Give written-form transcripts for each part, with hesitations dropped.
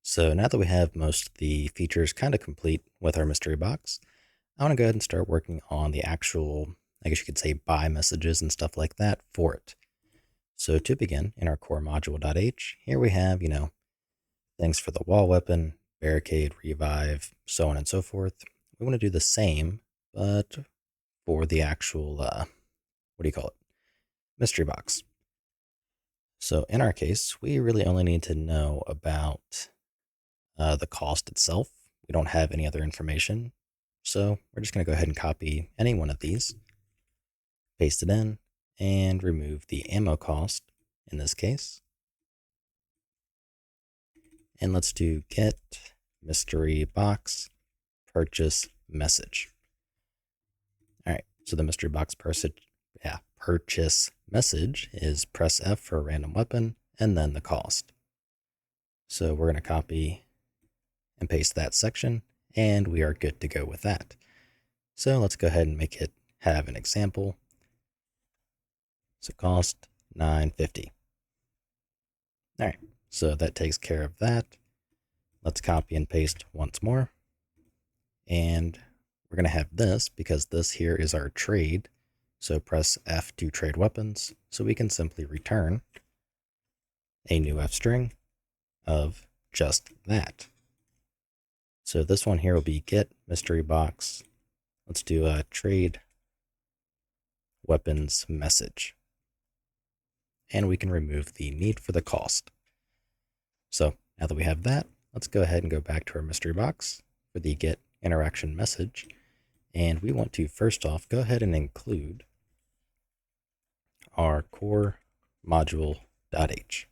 So now that we have most of the features kind of complete with our mystery box, I want to go ahead and start working on the actual, I guess you could say, buy messages and stuff like that for it. So to begin, in our core module.h, here we have, things for the wall weapon, barricade, revive, so on and so forth. We want to do the same, but for the actual, what do you call it? Mystery box. So in our case, we really only need to know about the cost itself. We don't have any other information. So we're just going to go ahead and copy any one of these, paste it in, and remove the ammo cost in this case. And let's do get mystery box purchase message. All right, so the mystery box purchase message is press F for a random weapon and then the cost. So we're going to copy and paste that section, and we are good to go with that. So let's go ahead and make it have an example. So cost $9.50. All right, so that takes care of that. Let's copy and paste once more. And we're going to have this because this here is our trade. So press F to trade weapons. So we can simply return a new F string of just that. So this one here will be get mystery box. Let's do a trade weapons message. And we can remove the need for the cost. So now that we have that, let's go ahead and go back to our mystery box for the get interaction message. And we want to first off go ahead and include our core module.h.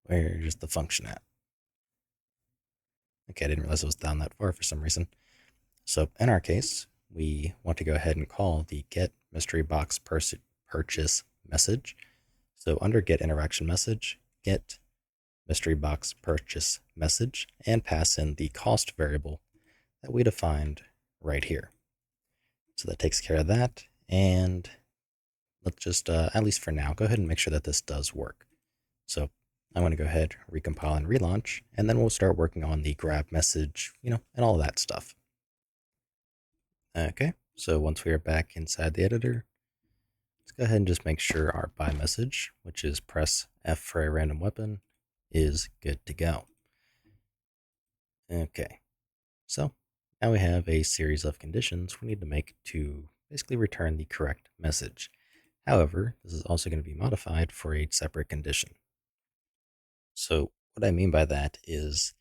Where's the function at? Okay, I didn't realize it was down that far for some reason. So in our case, we want to go ahead and call the get mystery box purchase message. So under get interaction message, get mystery box purchase message, and pass in the cost variable that we defined right here. So that takes care of that. And let's just, at least for now, go ahead and make sure that this does work. So I'm going to go ahead, recompile and relaunch, and then we'll start working on the grab message, and all that stuff. Okay, so once we are back inside the editor, let's go ahead and just make sure our buy message, which is press F for a random weapon, is good to go. Okay, so now we have a series of conditions we need to make to basically return the correct message. However, this is also going to be modified for a separate condition. So what I mean by that is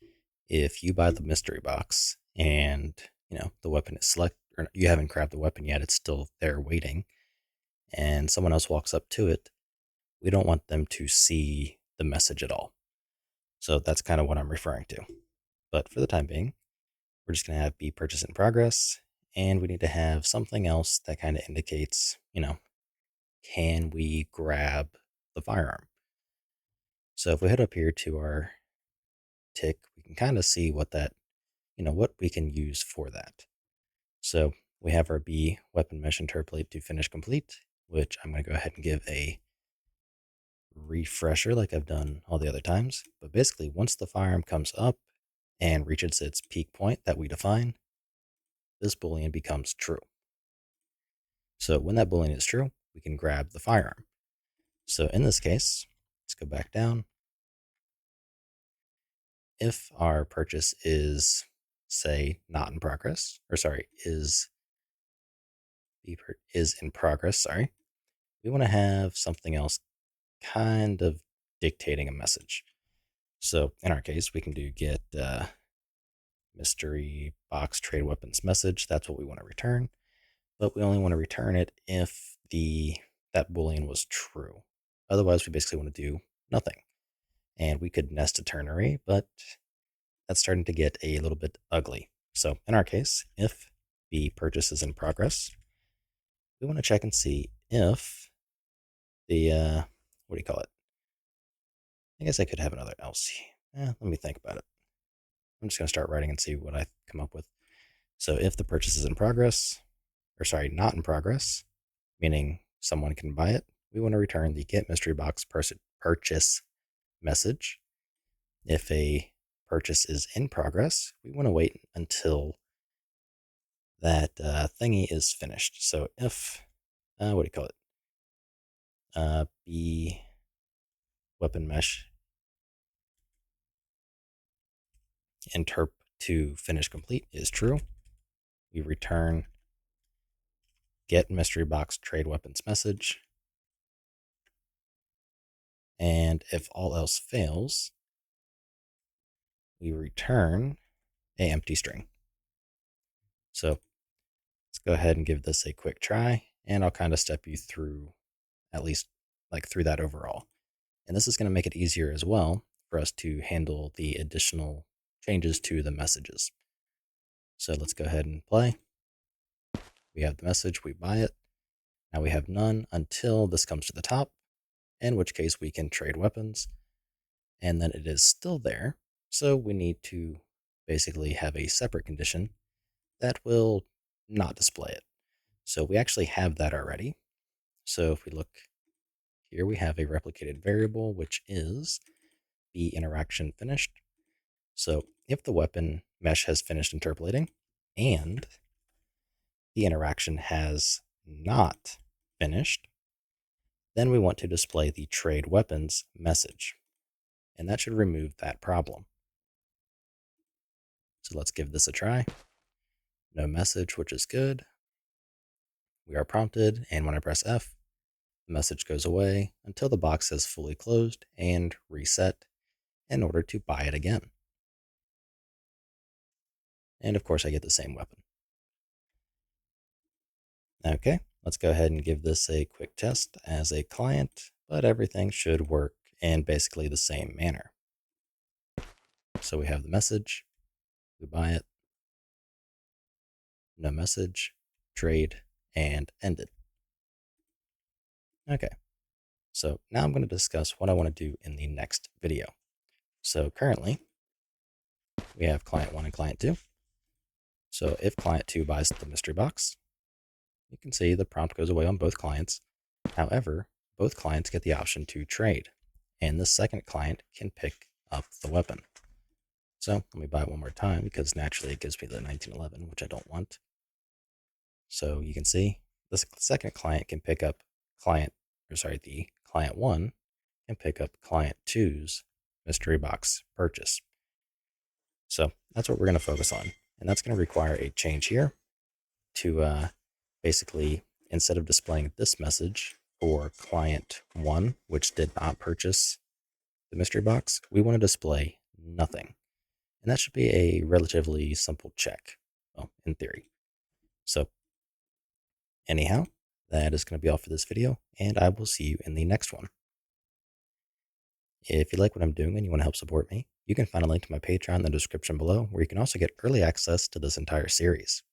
if you buy the mystery box and, the weapon is selected, or you haven't grabbed the weapon yet, it's still there waiting, and someone else walks up to it, we don't want them to see the message at all. So that's kind of what I'm referring to. But for the time being, we're just going to have be purchase in progress, and we need to have something else that kind of indicates, can we grab the firearm? So if we head up here to our tick, we can kind of see what that, what we can use for that. So we have our B weapon mesh interpolate to finish complete, which I'm going to go ahead and give a refresher like I've done all the other times. But basically, once the firearm comes up and reaches its peak point that we define, this boolean becomes true. So when that boolean is true, we can grab the firearm. So in this case, let's go back down. If our purchase is, say, not in progress, or sorry, is in progress, sorry, we want to have something else kind of dictating a message. So in our case, we can do get mystery box trade weapons message. That's what we want to return, but we only want to return it if that boolean was true. Otherwise, we basically want to do nothing. And we could nest a ternary, but that's starting to get a little bit ugly. So in our case, if the purchase is in progress, we want to check and see if the, what do you call it? I guess I could have another else. Let me think about it. I'm just going to start writing and see what I come up with. So if the purchase is in progress, or sorry, not in progress, meaning someone can buy it, we want to return the get mystery box purchase message. If a purchase is in progress, we want to wait until that thingy is finished. So if, what do you call it? B weapon mesh interp to finish complete is true, we return get mystery box trade weapons message. And if all else fails, we return a empty string. So let's go ahead and give this a quick try, and I'll kind of step you through at least like through that overall. And this is going to make it easier as well for us to handle the additional changes to the messages. So let's go ahead and play. We have the message, we buy it. Now we have none until this comes to the top, in which case we can trade weapons. And then it is still there. So we need to basically have a separate condition that will not display it. So we actually have that already. So if we look here, we have a replicated variable, which is the interaction finished. So if the weapon mesh has finished interpolating and the interaction has not finished, then we want to display the trade weapons message. And that should remove that problem. So let's give this a try. No message, which is good. We are prompted, and when I press F, the message goes away until the box is fully closed and reset in order to buy it again. And of course, I get the same weapon. Okay, let's go ahead and give this a quick test as a client, but everything should work in basically the same manner. So we have the message, we buy it, no message, trade, and end it. Okay, so now I'm going to discuss what I want to do in the next video. So currently, we have client 1 and client 2. So if client 2 buys the mystery box, you can see the prompt goes away on both clients. However, both clients get the option to trade, and the second client can pick up the weapon. So let me buy it one more time because naturally it gives me the 1911, which I don't want. So you can see the second client can pick up the client 1 can pick up client 2's mystery box purchase. So that's what we're going to focus on. And that's going to require a change here to basically, instead of displaying this message for client 1, which did not purchase the mystery box, we want to display nothing. And that should be a relatively simple check, well, in theory. So anyhow, that is going to be all for this video, and I will see you in the next one. If you like what I'm doing and you want to help support me, you can find a link to my Patreon in the description below, where you can also get early access to this entire series.